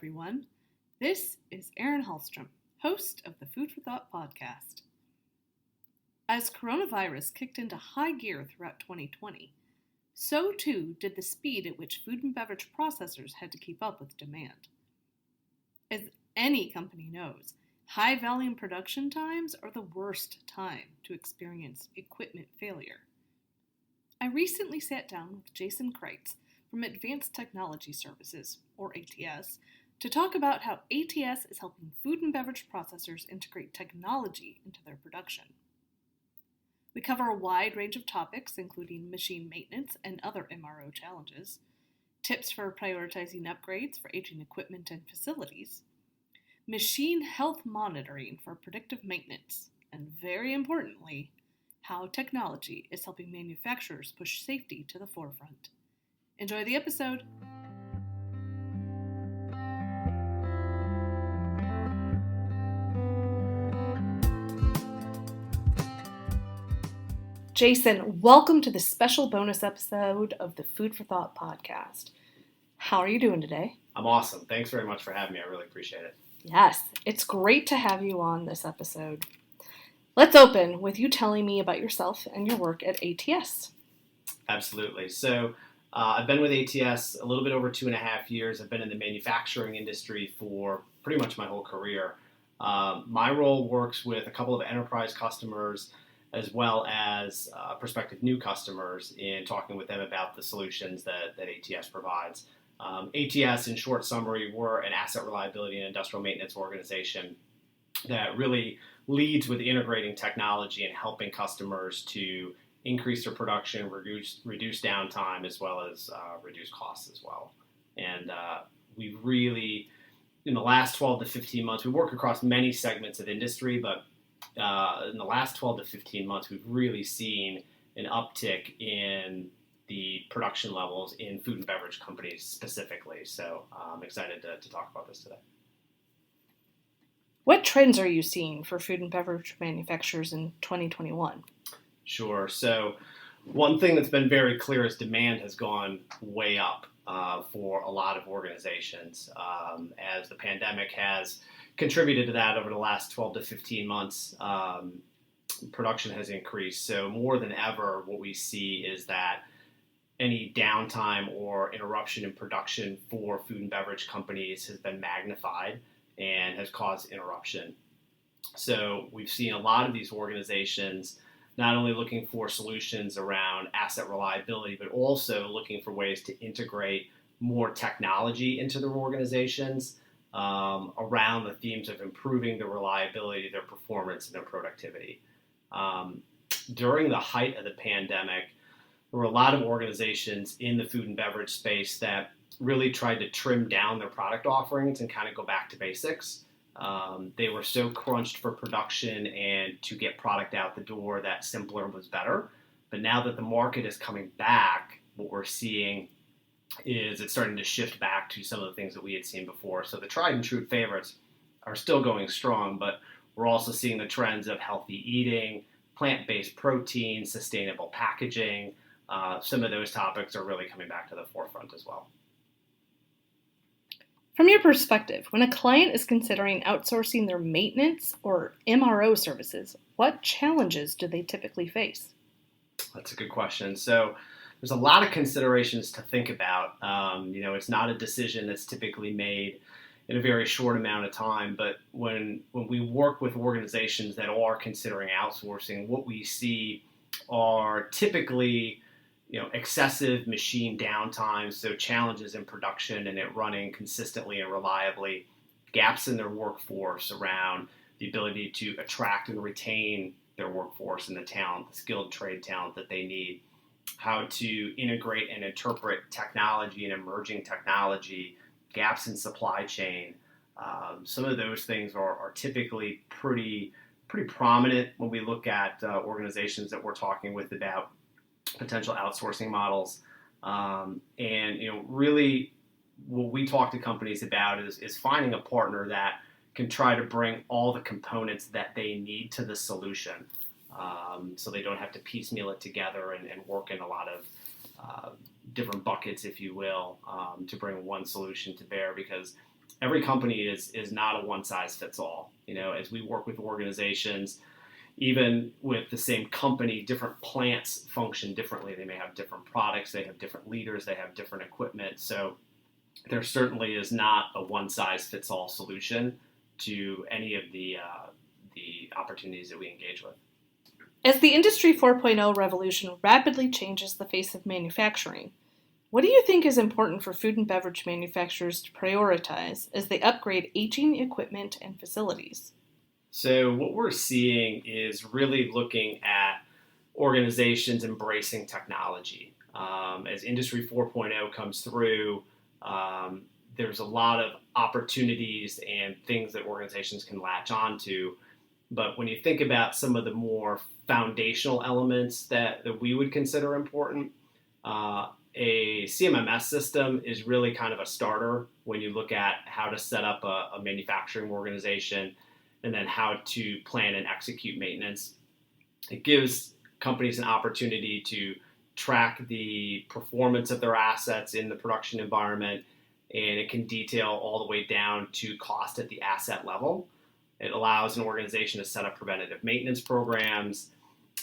everyone. This is Erin Hallstrom, host of the Food for Thought podcast. As coronavirus kicked into high gear throughout 2020, so too did the speed at which food and beverage processors had to keep up with demand. As any company knows, high volume production times are the worst time to experience equipment failure. I recently sat down with Jason Kreitz from Advanced Technology Services, or ATS, to talk about how ATS is helping food and beverage processors integrate technology into their production. We cover a wide range of topics, including machine maintenance and other MRO challenges, tips for prioritizing upgrades for aging equipment and facilities, machine health monitoring for predictive maintenance, and very importantly, how technology is helping manufacturers push safety to the forefront. Enjoy the episode! Jason, welcome to the special bonus episode of the Food for Thought podcast. How are you doing today? I'm awesome. Thanks very much for having me. I really appreciate it. Yes, it's great to have you on this episode. Let's open with you telling me about yourself and your work at ATS. Absolutely. So I've been with ATS a little bit over 2.5 years. I've been in the manufacturing industry for pretty much my whole career. My role works with a couple of enterprise customers as well as prospective new customers in talking with them about the solutions that ATS provides. ATS, in short summary, we're an asset reliability and industrial maintenance organization that really leads with integrating technology and helping customers to increase their production, reduce downtime, as well as reduce costs as well. And we've really, in the last 12 to 15 months, we work across many segments of industry, but in the last 12 to 15 months, we've really seen an uptick in the production levels in food and beverage companies specifically. So I'm excited to talk about this today. What trends are you seeing for food and beverage manufacturers in 2021? Sure. So one thing that's been very clear is demand has gone way up for a lot of organizations as the pandemic has contributed to that over the last 12 to 15 months. Production has increased. So more than ever, what we see is that any downtime or interruption in production for food and beverage companies has been magnified and has caused interruption. So we've seen a lot of these organizations not only looking for solutions around asset reliability, but also looking for ways to integrate more technology into their organizations around the themes of improving the reliability, their performance, and their productivity. During the height of the pandemic, there were a lot of organizations in the food and beverage space that really tried to trim down their product offerings and kind of go back to basics. They were so crunched for production and to get product out the door that simpler was better. But now that the market is coming back, what we're seeing is it's starting to shift back to some of the things that we had seen before. So the tried and true favorites are still going strong, but we're also seeing the trends of healthy eating, plant-based protein, sustainable packaging. Some of those topics are really coming back to the forefront as well. From your perspective, when a client is considering outsourcing their maintenance or MRO services, what challenges do they typically face? That's a good question. So there's a lot of considerations to think about. It's not a decision that's typically made in a very short amount of time, but when we work with organizations that are considering outsourcing, what we see are typically excessive machine downtime, so challenges in production and it running consistently and reliably, gaps in their workforce around the ability to attract and retain their workforce and the talent, the skilled trade talent that they need, how to integrate and interpret technology and emerging technology, gaps in supply chain. Some of those things are typically pretty prominent when we look at organizations that we're talking with about potential outsourcing models. Really what we talk to companies about is finding a partner that can try to bring all the components that they need to the solution, so they don't have to piecemeal it together and work in a lot of different buckets, if you will, to bring one solution to bear, because every company is not a one size fits all. As we work with organizations, even with the same company, different plants function differently. They may have different products, they have different leaders, they have different equipment. So there certainly is not a one size fits all solution to any of the opportunities that we engage with. As the Industry 4.0 revolution rapidly changes the face of manufacturing, what do you think is important for food and beverage manufacturers to prioritize as they upgrade aging equipment and facilities? So what we're seeing is really looking at organizations embracing technology. As Industry 4.0 comes through, there's a lot of opportunities and things that organizations can latch onto. But when you think about some of the more foundational elements that we would consider important, a CMMS system is really kind of a starter when you look at how to set up a manufacturing organization and then how to plan and execute maintenance. It gives companies an opportunity to track the performance of their assets in the production environment, and it can detail all the way down to cost at the asset level. It allows an organization to set up preventative maintenance programs.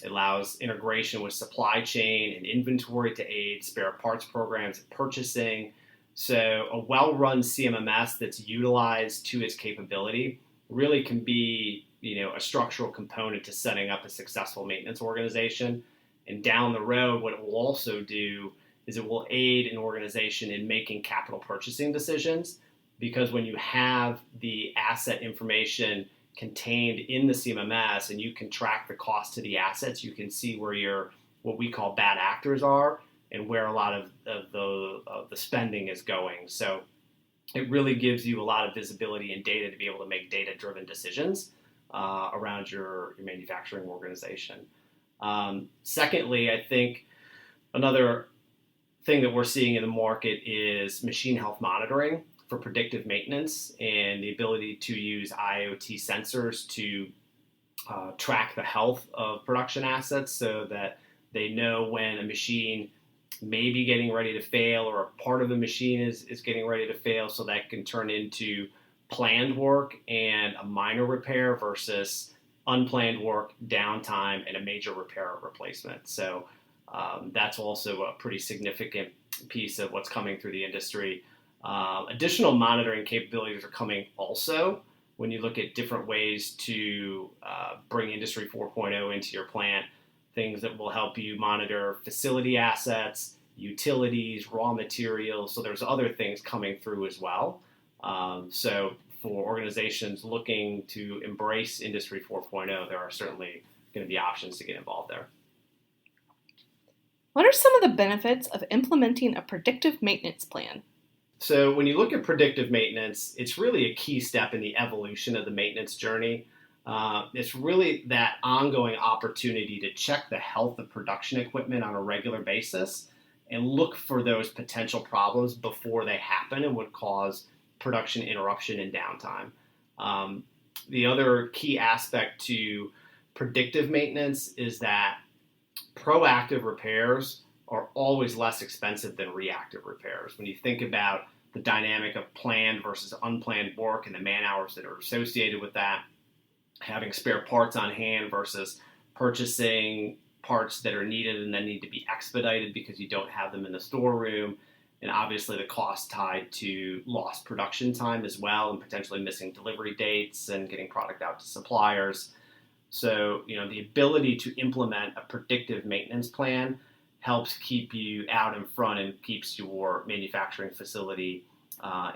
It allows integration with supply chain and inventory to aid spare parts programs and purchasing. So a well-run CMMS that's utilized to its capability really can be, a structural component to setting up a successful maintenance organization. And down the road, what it will also do is it will aid an organization in making capital purchasing decisions, because when you have the asset information contained in the CMMS and you can track the cost to the assets, you can see where your what we call bad actors are and where a lot of the spending is going. So it really gives you a lot of visibility and data to be able to make data-driven decisions around your manufacturing organization. Secondly, I think another thing that we're seeing in the market is machine health monitoring for predictive maintenance and the ability to use IoT sensors to track the health of production assets so that they know when a machine may be getting ready to fail or a part of the machine is getting ready to fail, so that can turn into planned work and a minor repair versus unplanned work, downtime, and a major repair or replacement. So that's also a pretty significant piece of what's coming through the industry. Additional monitoring capabilities are coming also when you look at different ways to bring Industry 4.0 into your plant. Things that will help you monitor facility assets, utilities, raw materials. So there's other things coming through as well. So for organizations looking to embrace Industry 4.0, there are certainly going to be options to get involved there. What are some of the benefits of implementing a predictive maintenance plan? So when you look at predictive maintenance, it's really a key step in the evolution of the maintenance journey. It's really that ongoing opportunity to check the health of production equipment on a regular basis and look for those potential problems before they happen and would cause production interruption and downtime. The other key aspect to predictive maintenance is that proactive repairs are always less expensive than reactive repairs. When you think about the dynamic of planned versus unplanned work and the man hours that are associated with that, having spare parts on hand versus purchasing parts that are needed and then need to be expedited because you don't have them in the storeroom, and obviously the cost tied to lost production time as well and potentially missing delivery dates and getting product out to suppliers. So, the ability to implement a predictive maintenance plan helps keep you out in front and keeps your manufacturing facility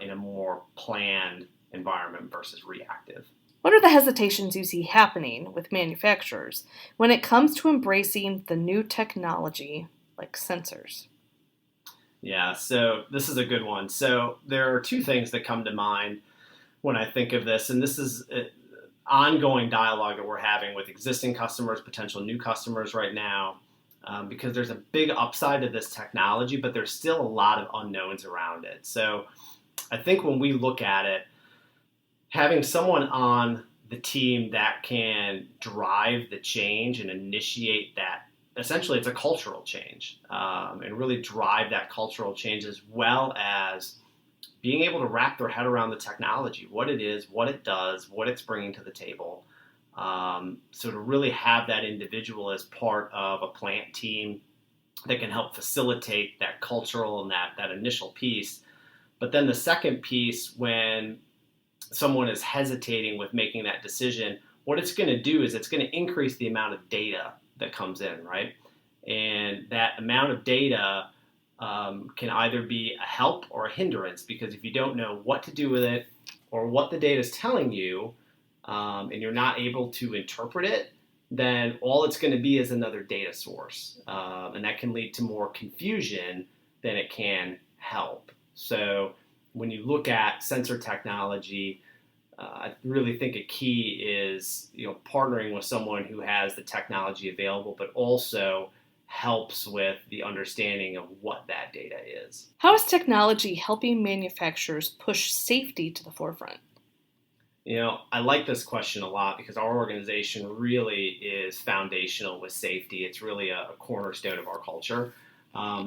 in a more planned environment versus reactive. What are the hesitations you see happening with manufacturers when it comes to embracing the new technology like sensors? Yeah, so this is a good one. So there are two things that come to mind when I think of this, and this is an ongoing dialogue that we're having with existing customers, potential new customers right now, because there's a big upside to this technology, but there's still a lot of unknowns around it. So I think when we look at it, having someone on the team that can drive the change and initiate that, essentially it's a cultural change, and really drive that cultural change as well as being able to wrap their head around the technology, what it is, what it does, what it's bringing to the table. So to really have that individual as part of a plant team that can help facilitate that cultural and that initial piece. But then the second piece, when someone is hesitating with making that decision, what it's going to do is it's going to increase the amount of data that comes in, right? And that amount of data can either be a help or a hindrance, because if you don't know what to do with it or what the data is telling you, and you're not able to interpret it, then all it's going to be is another data source. And that can lead to more confusion than it can help. So when you look at sensor technology, I really think a key is partnering with someone who has the technology available, but also helps with the understanding of what that data is. How is technology helping manufacturers push safety to the forefront? I like this question a lot because our organization really is foundational with safety. It's really a cornerstone of our culture.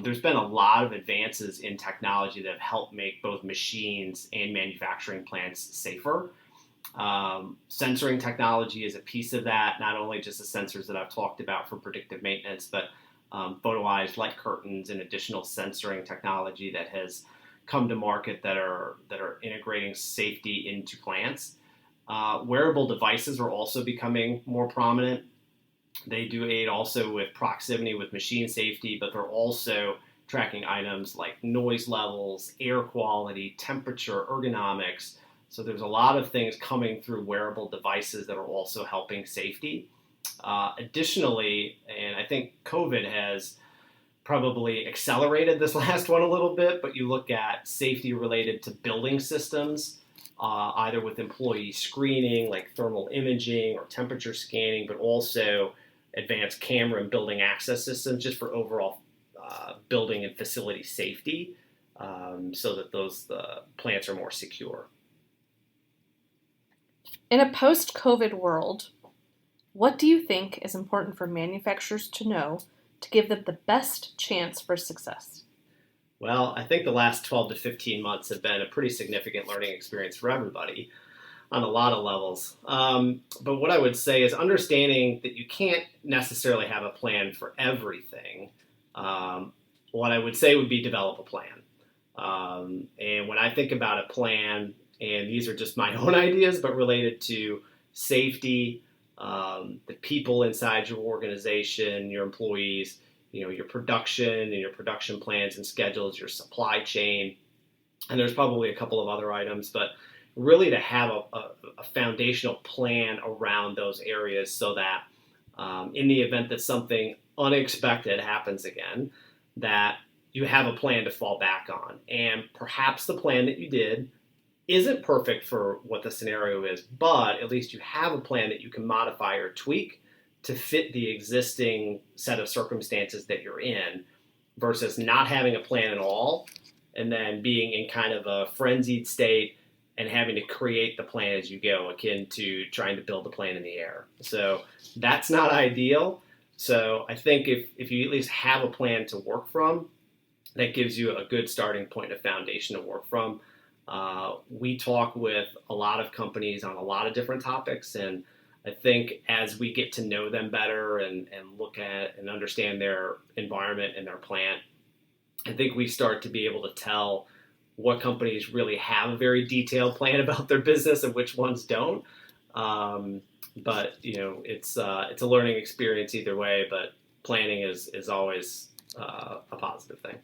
There's been a lot of advances in technology that have helped make both machines and manufacturing plants safer. Sensoring technology is a piece of that, not only just the sensors that I've talked about for predictive maintenance, but photoized light curtains and additional sensoring technology that has come to market that are integrating safety into plants. Wearable devices are also becoming more prominent. They do aid also with proximity with machine safety, but they're also tracking items like noise levels, air quality, temperature, ergonomics. So there's a lot of things coming through wearable devices that are also helping safety. Additionally, and I think COVID has probably accelerated this last one a little bit, but you look at safety related to building systems, either with employee screening like thermal imaging or temperature scanning, but also advanced camera and building access systems just for overall building and facility safety, so that those plants are more secure. In a post-COVID world, what do you think is important for manufacturers to know to give them the best chance for success? Well, I think the last 12 to 15 months have been a pretty significant learning experience for everybody on a lot of levels. But what I would say is understanding that you can't necessarily have a plan for everything. What I would say would be develop a plan. And when I think about a plan, and these are just my own ideas, but related to safety, the people inside your organization, your employees, your production and your production plans and schedules, your supply chain, and there's probably a couple of other items, but really to have a foundational plan around those areas so that in the event that something unexpected happens again, that you have a plan to fall back on. And perhaps the plan that you did isn't perfect for what the scenario is, but at least you have a plan that you can modify or tweak to fit the existing set of circumstances that you're in, versus not having a plan at all and then being in kind of a frenzied state and having to create the plan as you go, akin to trying to build a plane in the air. So that's not ideal. So I think if you at least have a plan to work from, that gives you a good starting point, a foundation to work from. We talk with a lot of companies on a lot of different topics, and I think as we get to know them better and look at and understand their environment and their plant, I think we start to be able to tell what companies really have a very detailed plan about their business and which ones don't. But it's a learning experience either way. But planning is always a positive thing.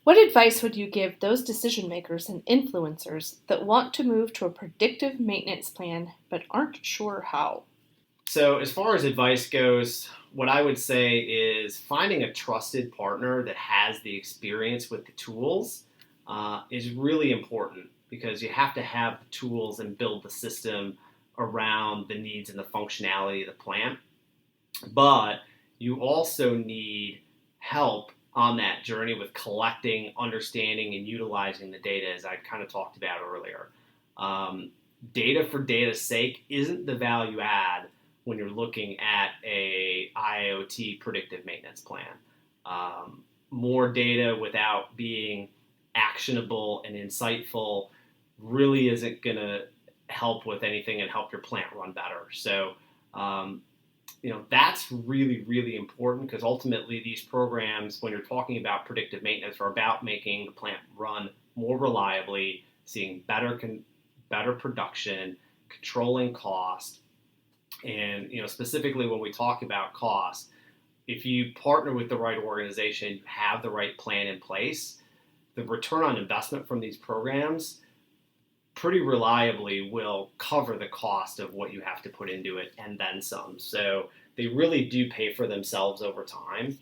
What advice would you give those decision makers and influencers that want to move to a predictive maintenance plan but aren't sure how? So as far as advice goes, what I would say is finding a trusted partner that has the experience with the tools is really important, because you have to have the tools and build the system around the needs and the functionality of the plant. But you also need help on that journey with collecting, understanding, and utilizing the data, as I kind of talked about earlier. Data for data's sake isn't the value add when you're looking at a IoT predictive maintenance plan. More data without being actionable and insightful really isn't going to help with anything and help your plant run better. So, that's really, really important, because ultimately these programs, when you're talking about predictive maintenance, are about making the plant run more reliably, seeing better production, controlling cost. And, specifically when we talk about cost, if you partner with the right organization, you have the right plan in place, the return on investment from these programs pretty reliably will cover the cost of what you have to put into it and then some. So they really do pay for themselves over time.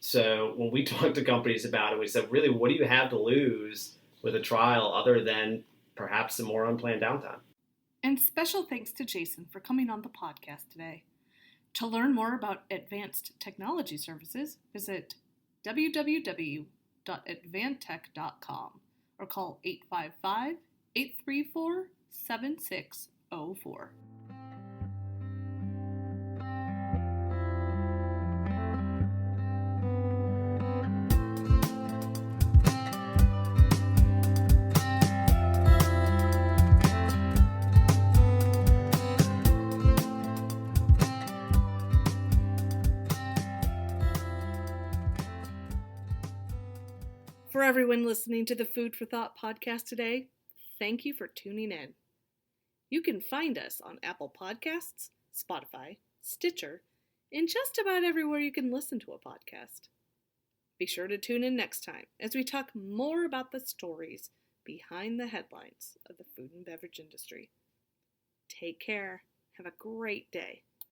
So when we talk to companies about it, we said, really, what do you have to lose with a trial other than perhaps some more unplanned downtime? And special thanks to Jason for coming on the podcast today. To learn more about advanced technology services, visit www.advantech.com or call 855-834-7604. For everyone listening to the Food for Thought podcast today, thank you for tuning in. You can find us on Apple Podcasts, Spotify, Stitcher, and just about everywhere you can listen to a podcast. Be sure to tune in next time as we talk more about the stories behind the headlines of the food and beverage industry. Take care. Have a great day.